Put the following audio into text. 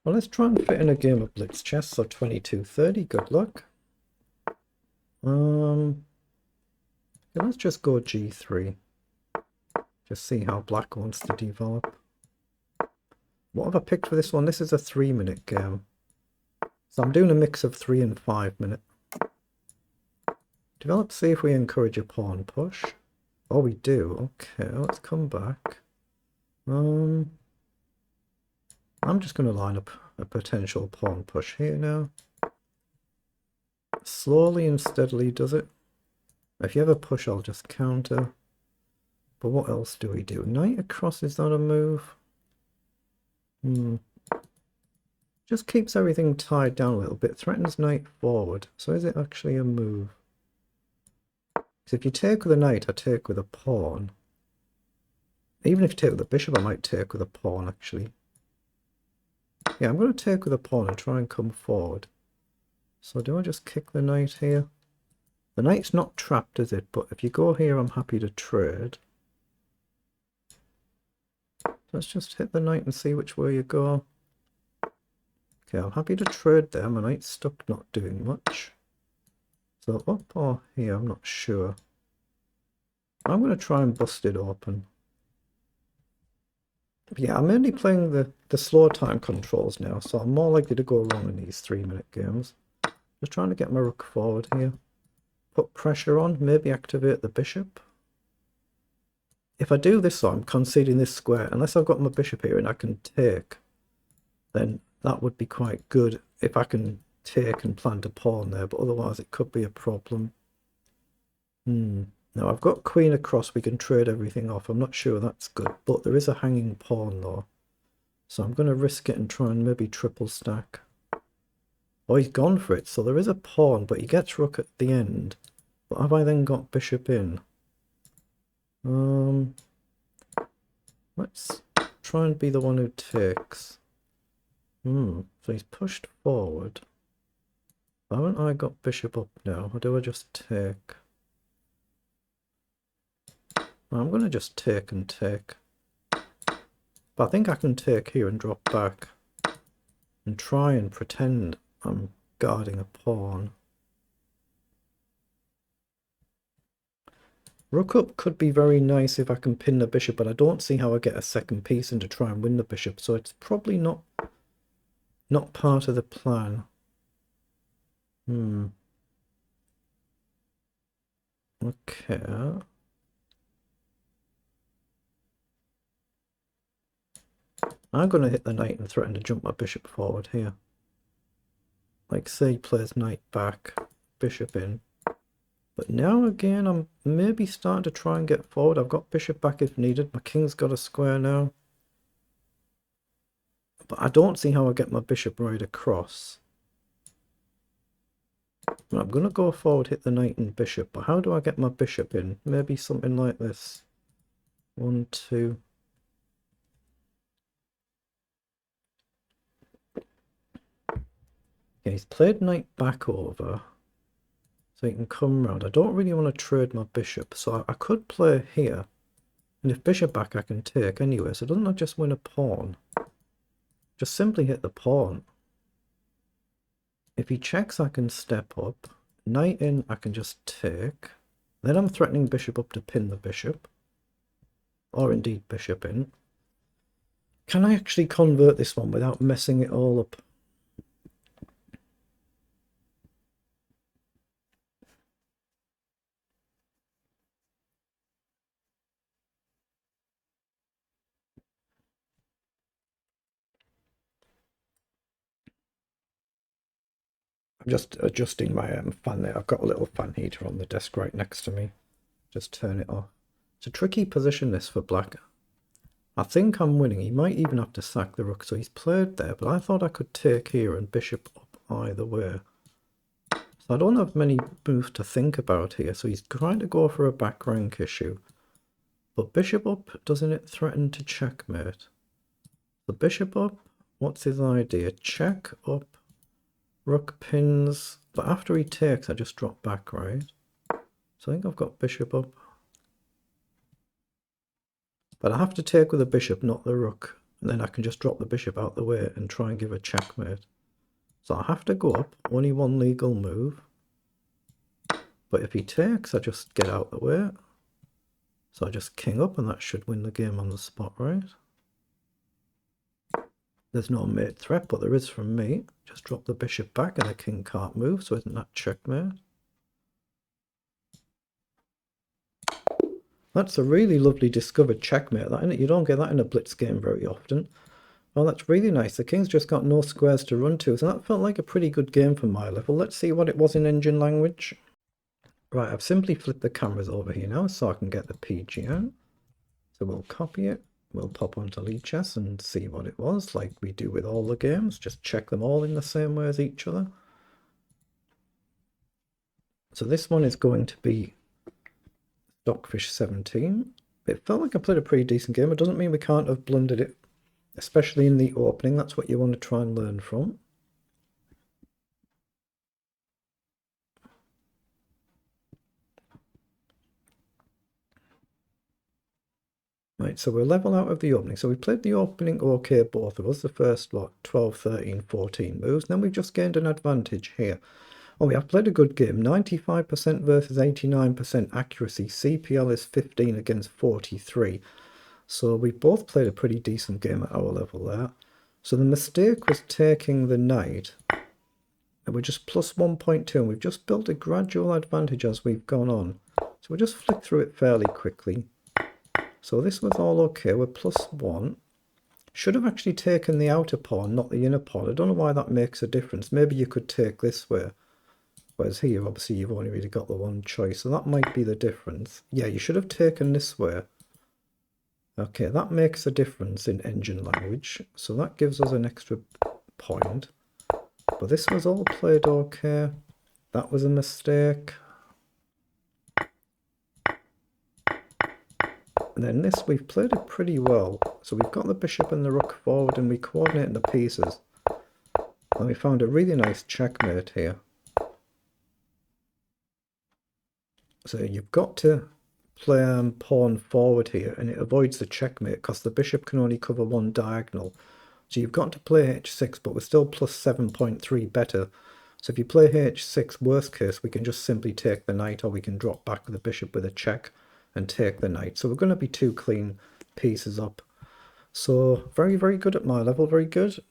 Well, let's try and fit in a game of blitz chess. So 22:30. Good luck. Yeah, let's just go g3. Just see how black wants to develop. What have I picked for this one? This is a 3-minute game. So I'm doing a mix of 3 and 5 minute. Develop, see if we encourage a pawn push. Oh, we do. Okay, let's come back. I'm just going to line up a potential pawn push here now. Slowly and steadily does it. If you ever push, I'll just counter. But what else do we do? Knight across, is that a move? Just keeps everything tied down a little bit. Threatens knight forward. So is it actually a move? Because if you take with a knight, I take with a pawn. Even if you take with a bishop, I might take with a pawn, actually. Yeah, I'm going to take with a pawn and try and come forward. So do I just kick the knight here? The knight's not trapped, is it? But if you go here, I'm happy to trade. Let's just hit the knight and see which way you go. Okay, I'm happy to trade there. My knight's stuck, not doing much. So up or here, I'm not sure. I'm going to try and bust it open. But yeah, I'm mainly playing the slow time controls now, so I'm more likely to go wrong in these 3-minute games. Just trying to get my rook forward here. Put pressure on, maybe activate the bishop. If I do this, so I'm conceding this square. Unless I've got my bishop here and I can take, then that would be quite good if I can take and plant a pawn there, but otherwise it could be a problem. Now I've got queen across, we can trade everything off. I'm not sure that's good, but there is a hanging pawn though. So I'm going to risk it and try and maybe triple stack. Oh, he's gone for it, so there is a pawn, but he gets rook at the end. But have I then got bishop in? Let's try and be the one who takes. So he's pushed forward. Haven't I got bishop up now, or do I just take? I'm going to just take and take. But I think I can take here and drop back. And try and pretend I'm guarding a pawn. Rook up could be very nice if I can pin the bishop, but I don't see how I get a second piece in to try and win the bishop, so it's probably not part of the plan. Okay. I'm going to hit the knight and threaten to jump my bishop forward here. Like say he plays knight back, bishop in. But now again I'm maybe starting to try and get forward. I've got bishop back if needed. My king's got a square now. But I don't see how I get my bishop right across. Well, I'm going to go forward, hit the knight and bishop. But how do I get my bishop in? Maybe something like this. 1, 2... Yeah, he's played knight back over, so he can come round. I don't really want to trade my bishop, so I could play here. And if bishop back, I can take anyway, so doesn't I just win a pawn? Just simply hit the pawn. If he checks, I can step up. Knight in, I can just take. Then I'm threatening bishop up to pin the bishop. Or indeed bishop in. Can I actually convert this one without messing it all up? I'm just adjusting my fan there. I've got a little fan heater on the desk right next to me. Just turn it off. It's a tricky position this for black. I think I'm winning. He might even have to sack the rook. So he's played there, but I thought I could take here and bishop up either way. So I don't have many moves to think about here. So he's trying to go for a back rank issue. But bishop up, doesn't it threaten to checkmate? The bishop up, what's his idea? Check up, rook pins. But after he takes, I just drop back, right? So I think I've got bishop up. But I have to take with the bishop, not the rook. and then I can just drop the bishop out the way and try and give a checkmate. So I have to go up, only one legal move. But if he takes, I just get out the way. So I just king up, and that should win the game on the spot, right? There's no mate threat, but there is from me. Just drop the bishop back and the king can't move, so isn't that checkmate? That's a really lovely discovered checkmate, that, isn't it? You don't get that in a blitz game very often. Oh, that's really nice. The king's just got no squares to run to, so that felt like a pretty good game for my level. Let's see what it was in engine language. Right, I've simply flipped the cameras over here now so I can get the PG out. So we'll copy it. We'll pop onto lichess and see what it was, like we do with all the games. Just check them all in the same way as each other. So this one is going to be Stockfish 17. It felt like I played a pretty decent game. It doesn't mean we can't have blundered it, especially in the opening. That's what you want to try and learn from. Right, so we're level out of the opening. So we played the opening okay, both of us. The first, what, 12, 13, 14 moves. Then we've just gained an advantage here. Oh, we have played a good game. 95% versus 89% accuracy. CPL is 15 against 43. So we both played a pretty decent game at our level there. So the mistake was taking the knight. And we're just plus 1.2. And we've just built a gradual advantage as we've gone on. So we'll just flick through it fairly quickly. So this was all okay. We're plus 1. Should have actually taken the outer pawn, not the inner pawn. I don't know why that makes a difference. Maybe you could take this way. Whereas here, obviously, you've only really got the one choice. So that might be the difference. Yeah, you should have taken this way. Okay, that makes a difference in engine language. So that gives us an extra point. But this was all played okay. That was a mistake. And then this, we've played it pretty well. So we've got the bishop and the rook forward, and we coordinate the pieces. And we found a really nice checkmate here. So you've got to play pawn forward here, and it avoids the checkmate because the bishop can only cover one diagonal. So you've got to play h6, but we're still plus 7.3 better. So if you play h6, worst case, we can just simply take the knight, or we can drop back the bishop with a check and take the knight. So we're going to be 2 clean pieces up. So very, very good at my level, very good.